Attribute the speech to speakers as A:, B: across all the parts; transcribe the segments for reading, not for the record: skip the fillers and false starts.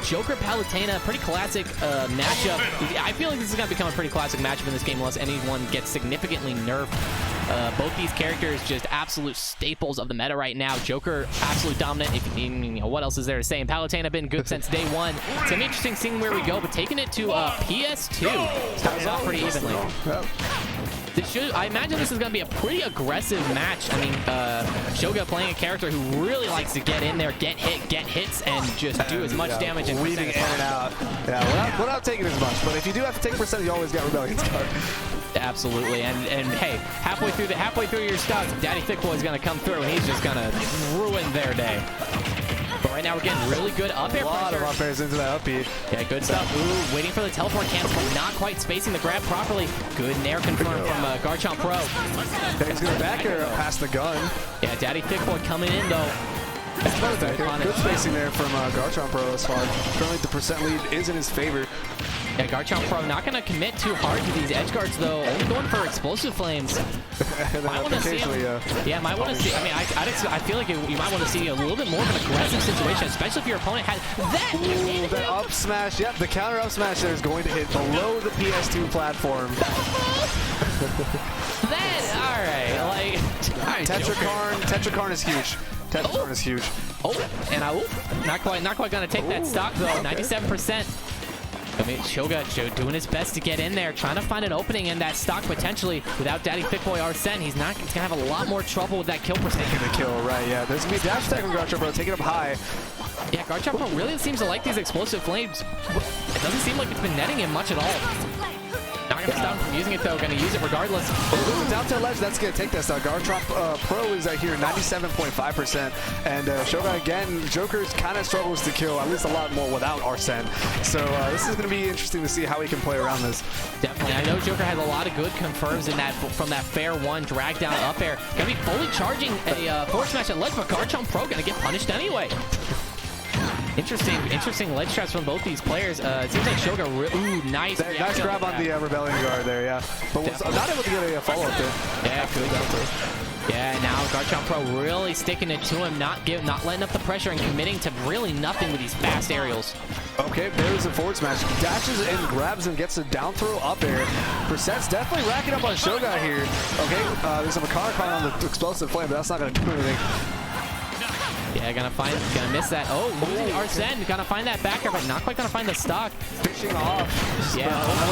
A: Joker Palutena, pretty classic matchup. I feel like this is going to become a pretty classic matchup in this game unless anyone gets significantly nerfed. Both these characters just absolute staples of the meta right now. Joker absolutely dominant. If you know, what else is there to say? And Palutena been good since day one. It's gonna be interesting seeing where we go, but taking it to PS2 starts off pretty evenly. I imagine this is going to be a pretty aggressive match. I mean, Shogaa playing a character who really likes to get in there, get hits, and just do as much damage and
B: weaving in and out. Yeah, without taking as much. But if you do have to take percent, you always got Rebellion's card.
A: Absolutely, and hey, halfway through your stock, Daddy Thickboy is going to come through, and he's just going to ruin their day. But right now we're getting really good up air pressure.
B: A lot of up airs into that up B.
A: Yeah, good stuff. Ooh, waiting for the teleport cancel, but not quite spacing the grab properly. Good nair confirmed from Garchompro.
B: He's going to back air past the gun.
A: Yeah, Daddy Thickboy coming in though.
B: Good spacing there from Garchompro thus far. Currently the percent lead is in his favor.
A: Yeah, Garchompro not going to commit too hard to these edge guards though. Only going for explosive flames. Might want to see him. Yeah, might want to see. I mean, I feel like you might want to see a little bit more of an aggressive situation, especially if your opponent has that.
B: Ooh, that up smash. Yep, the counter up smash there is going to hit below the PS2 platform.
A: All right,
B: Tetrakarn is huge. Tetrakarn is huge.
A: Oh, and not quite gonna take that stock though. 97%. I mean, Shogaa doing his best to get in there, trying to find an opening in that stock potentially. Without Daddy Thickboy Arsene, he's gonna have a lot more trouble with that kill percentage.
B: Taking the kill, right? Yeah, there's gonna be a dash attack from Garchompro, taking up high.
A: Yeah, Garchompro really seems to like these explosive flames. It doesn't seem like it's been netting him much at all. Not gonna stop from using it though, gonna use it regardless.
B: Down to the ledge, that's gonna take this. Garchompro is here 97.5%, and Shogaa again, Joker's kind of struggles to kill at least a lot more without Arsene. So this is gonna be interesting to see how he can play around this.
A: Definitely, I know Joker has a lot of good confirms in that from that fair one drag down up air. Gonna be fully charging a forward smash at ledge, but Garchompro gonna get punished anyway. Interesting ledge traps from both these players. It seems like Shogaa, ooh, nice
B: grab on the Rebellion guard there, yeah. But was not able to get a follow-up there.
A: Yeah, good. Yeah, now Garchompro really sticking it to him, not letting up the pressure and committing to really nothing with these fast aerials.
B: Okay, there's a forward smash. Dashes in, grabs and gets a down throw up air. Percent's definitely racking up on Shogaa here. Okay, there's a Makara on the explosive flame, but that's not going to do anything.
A: Yeah, gonna miss that. Oh, losing Arsene, gonna find that backer, but not quite gonna find the stock.
B: Fishing off.
A: Yeah.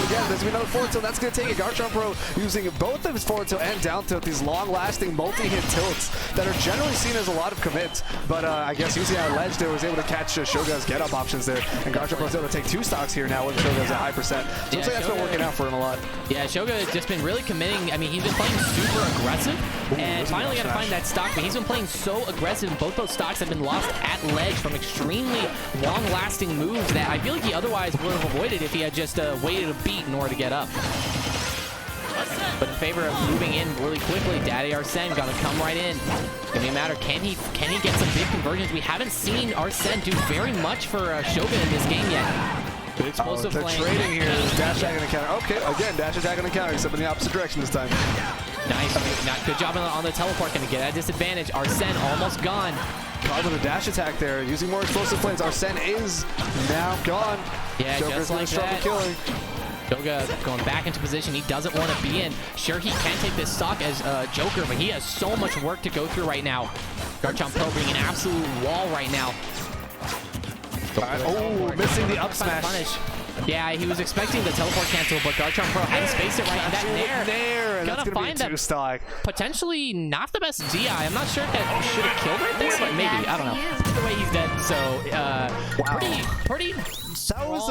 B: Again, there's another forward tilt. That's gonna take it. Garchompro using both of his forward tilt and down tilt, these long-lasting multi-hit tilts that are generally seen as a lot of commits. But I guess using our ledge there was able to catch Shogaa's get-up options there, and Garchompro's able to take 2 stocks here now with Shogaa's at high percent. So looks like that's been working out for him a lot.
A: Yeah, Shogaa has just been really committing. I mean, he's been playing super aggressive, and finally got to find that stock. But he's been playing so aggressive. Both those stocks have been lost at ledge from extremely long-lasting moves that I feel like he otherwise would have avoided if he had just waited a beat in order to get up. But in favor of moving in really quickly, Daddy Arsene gonna come right in. It's gonna be a matter, can he get some big conversions? We haven't seen Arsene do very much for Shogaa in this game yet. Good explosive
B: flame. The trading here is dash attack on the counter. Okay, again, dash attack on the counter, except in the opposite direction this time.
A: Nice. Good job on the teleport. Gonna get at disadvantage. Arsene almost gone.
B: Caught with a dash attack there, using more explosive flames. Arsene is now gone.
A: Yeah,
B: Joker's
A: just like that.
B: killing.
A: Shogaa going back into position he doesn't want to be in. Sure, he can take this stock as Joker, but he has so much work to go through right now. Garchompro being an absolute wall right now.
B: Oh, missing the up smash.
A: Yeah, he was expecting the teleport cancel, but Garchompro hadn't spaced it right. And that nair,
B: and that's gonna be a 2 stock.
A: Potentially not the best DI. I'm not sure if that should have killed right there, but maybe. I don't know. The way he's dead, so
B: wow.
A: pretty.
B: That was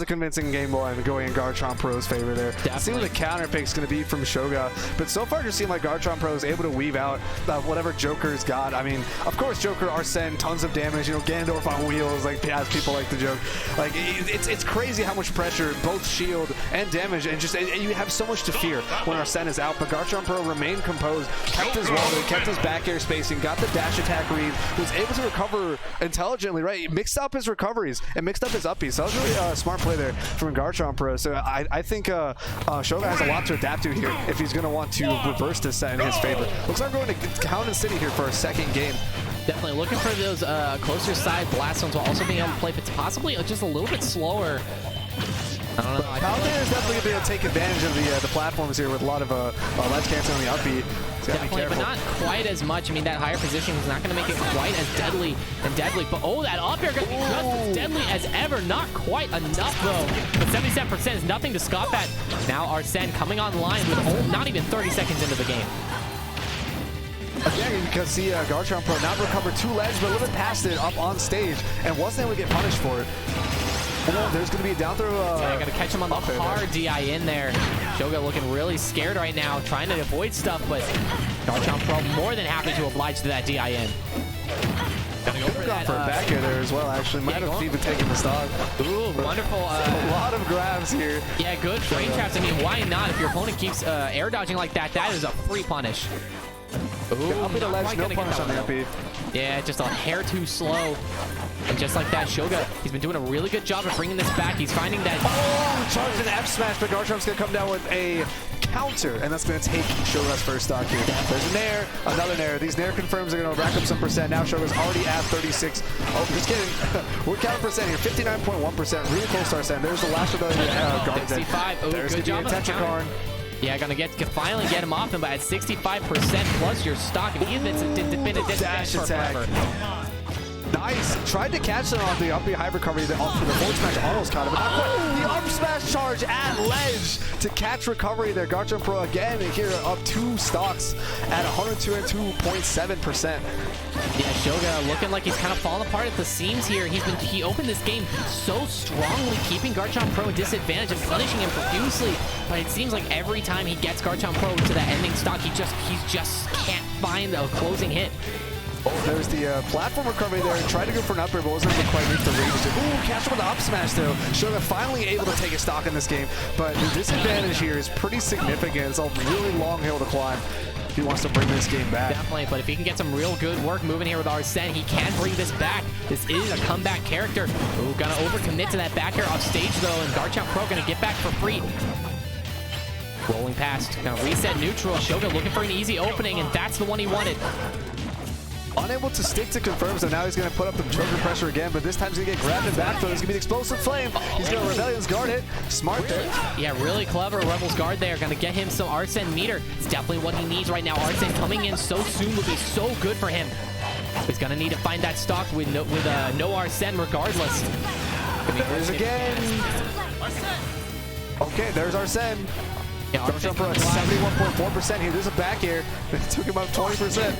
B: a convincing game one going in Garchompro's favor there.
A: Definitely.
B: See what the counter pick's going to be from Shogaa, but so far it just seemed like Garchompro is able to weave out whatever Joker's got. I mean, of course, Joker, Arsene, tons of damage. You know, Gandalf on wheels, like as people like to joke. Like it's crazy how much pressure, both shield and damage, and you have so much to fear when Arsene is out. But Garchompro remained composed, kept his wall, kept his back air spacing, got the dash attack read, was able to recover intelligently. Right, he mixed up his recoveries and mixed up his uppies. So that was really a smart play there from Garchompro. So I think Shogaa has a lot to adapt to here if he's going to want to reverse this set in his favor. Looks like we're going to Hound City here for a second game.
A: Definitely looking for those closer side blast zones while also being able to play, but possibly just a little bit slower. I don't know.
B: Commentator is definitely going to be able to take advantage of the platforms here with a lot of ledge canceling on the upbeat. So
A: definitely, but not quite as much. I mean, that higher position is not going to make it quite as deadly. But oh, that up air going to be just as deadly as ever. Not quite enough though. But 77% is nothing to scoff at. Now Arsene coming online with not even 30 seconds into the game.
B: Again, you can see Garchompro not recover 2 ledge, but a little bit past it up on stage and wasn't able to get punished for it. Oh, there's going to be a down throw.
A: Yeah, got to catch him on the hard DI in there. Shoga looking really scared right now, trying to avoid stuff, but Garchompro more than happy to oblige to that DI in. Gonna go for that.
B: For a back air there as well, actually. Might have even taken the stock.
A: Ooh, wonderful.
B: A lot of grabs here.
A: Yeah, good frame traps. I mean, why not? If your opponent keeps air dodging like that, that is a free punish. Ooh,
B: up in the ledge, no punish on the up.
A: Yeah, just a hair too slow. And just like that, Shoga, he's been doing a really good job of bringing this back. He's finding that...
B: Oh, charged an F smash, but Garchomp's going to come down with a counter, and that's going to take Shoga's first stock here. There's a nair, another nair. These nair confirms are going to rack up some percent. Now Shoga's already at 36. Oh, just kidding. We're counting percent here. 59.1%. Really close to our send. There's the last ability to guard.
A: 65. Oh,
B: there's
A: good job on the counter. Yeah, gonna finally get him off him, but at 65% plus your stock, and he's been a disadvantage for forever.
B: Nice. Tried to catch them on the up B high recovery. The forward smash autos caught him. But not quite. The up smash charge at ledge to catch recovery there. Garchompro again here up 2 stocks at 102.7%.
A: Yeah, Shoga looking like he's kind of falling apart at the seams here. He opened this game so strongly, keeping Garchompro disadvantage and punishing him profusely. But it seems like every time he gets Garchompro to that ending stock, he just can't find a closing hit.
B: Oh, there's the platform recovery there. Tried to go for an upper, but wasn't able to quite reach the range. Ooh, catch him with the up smash though. Shoga finally able to take a stock in this game, but the disadvantage here is pretty significant. It's a really long hill to climb if he wants to bring this game back.
A: Definitely, but if he can get some real good work moving here with Arsene, he can bring this back. This is a comeback character. Ooh, gonna overcommit to that back air off stage though, and Garchompro gonna get back for free. Rolling past, gonna reset neutral. Shoga looking for an easy opening, and that's the one he wanted.
B: Unable to stick to confirm, so now he's going to put up the choker pressure again, but this time he's going to get grabbed in back throw. There's going to be an explosive flame. He's going to Rebellion's guard it. Smart there.
A: Yeah, really clever Rebel's guard there. Going to get him some Arsene meter. It's definitely what he needs right now. Arsene coming in so soon will be so good for him. He's going to need to find that stock with no Arsene regardless.
B: There's again. Okay, there's Arsene.
A: Yeah,
B: Garchompro at 71.4% here. There's a back air. It took him up 20%.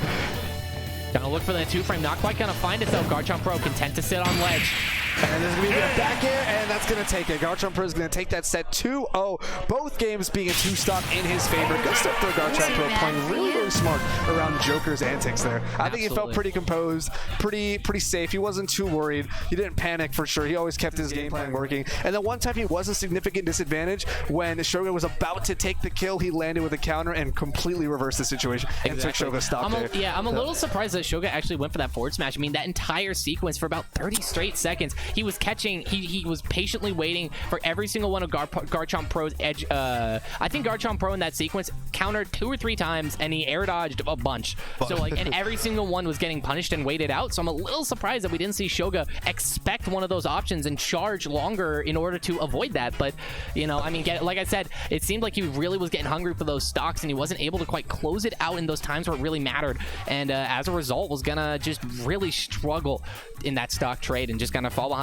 A: Gonna look for that 2-frame, not quite gonna find it though. Garchompro content to sit on ledge.
B: And there's going to be a back air, and that's going to take it. Garchompro is going to take that set 2-0. Both games being a 2-stock in his favor. Good stuff for Garchompro, playing really, really smart around Joker's antics there. I think he felt pretty composed, pretty safe. He wasn't too worried. He didn't panic for sure. He always kept his game plan working. And then one time he was a significant disadvantage when Shoga was about to take the kill. He landed with a counter and completely reversed the situation and took Shoga's stock there.
A: Yeah, I'm a little surprised that Shoga actually went for that forward smash. I mean, that entire sequence for about 30 straight seconds. He was catching, he was patiently waiting for every single one of Garchompro's edge. I think Garchompro in that sequence countered 2 or 3 times and he air dodged a bunch. So like, and every single one was getting punished and waited out. So I'm a little surprised that we didn't see Shoga expect one of those options and charge longer in order to avoid that. But, you know, I mean, like I said, it seemed like he really was getting hungry for those stocks and he wasn't able to quite close it out in those times where it really mattered. And as a result, was gonna just really struggle in that stock trade and just gonna fall behind.